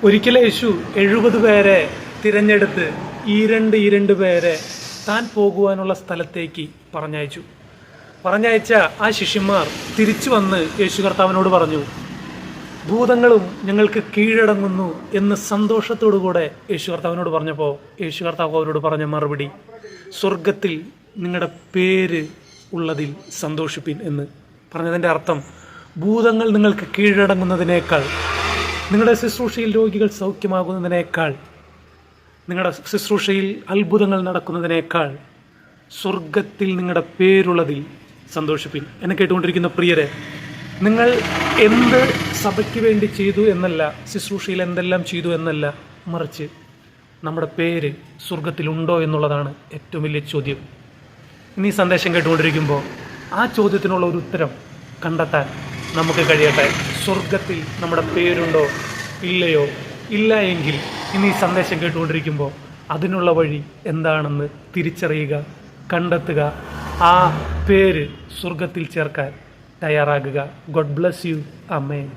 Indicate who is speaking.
Speaker 1: ഒരിക്കൽ യേശു 70 പേരെ തിരഞ്ഞെടുത്ത് ഈ രണ്ട് പേരെ താൻ പോകുവാനുള്ള സ്ഥലത്തേക്ക് പറഞ്ഞയച്ച ആ ശിഷ്യന്മാർ തിരിച്ചു വന്ന് യേശു കർത്താവിനോട് പറഞ്ഞു, ഭൂതങ്ങളും ഞങ്ങൾക്ക് കീഴടങ്ങുന്നു എന്ന് സന്തോഷത്തോടുകൂടെ യേശു കർത്താവിനോട് പറഞ്ഞപ്പോൾ യേശു കർത്താവ് അവരോട് പറഞ്ഞ മറുപടി, സ്വർഗത്തിൽ നിങ്ങളുടെ പേര് ഉള്ളതിൽ സന്തോഷിപ്പിൻ എന്ന് പറഞ്ഞതിൻ്റെ അർത്ഥം, ഭൂതങ്ങൾ നിങ്ങൾക്ക് കീഴടങ്ങുന്നതിനേക്കാൾ, നിങ്ങളുടെ ശുശ്രൂഷയിൽ രോഗികൾ സൗഖ്യമാകുന്നതിനേക്കാൾ, നിങ്ങളുടെ ശുശ്രൂഷയിൽ അത്ഭുതങ്ങൾ നടക്കുന്നതിനേക്കാൾ സ്വർഗത്തിൽ നിങ്ങളുടെ പേരുള്ളതിൽ സന്തോഷിപ്പിൻ. എന്നെ കേട്ടുകൊണ്ടിരിക്കുന്ന പ്രിയരെ, നിങ്ങൾ എന്ത് സഭയ്ക്ക് വേണ്ടി ചെയ്തു എന്നല്ല, ശുശ്രൂഷയിൽ എന്തെല്ലാം ചെയ്തു എന്നല്ല, മറിച്ച് നമ്മുടെ പേര് സ്വർഗത്തിലുണ്ടോ എന്നുള്ളതാണ് ഏറ്റവും വലിയ ചോദ്യം. ഇനി സന്ദേശം കേട്ടുകൊണ്ടിരിക്കുമ്പോൾ ആ ചോദ്യത്തിനുള്ള ഒരു ഉത്തരം കണ്ടെത്താൻ നമുക്ക് കഴിയട്ടെ. സ്വർഗത്തിൽ നമ്മുടെ പേരുണ്ടോ ഇല്ലയോ? ഇല്ല എങ്കിൽ ഇനി സന്ദേശം കേട്ടുകൊണ്ടിരിക്കുമ്പോൾ അതിനുള്ള വഴി എന്താണെന്ന് തിരിച്ചറിയുക, കണ്ടെത്തുക, ആ പേര് സ്വർഗത്തിൽ ചേർക്കാൻ തയ്യാറാകുക. God bless you. ആമേൻ.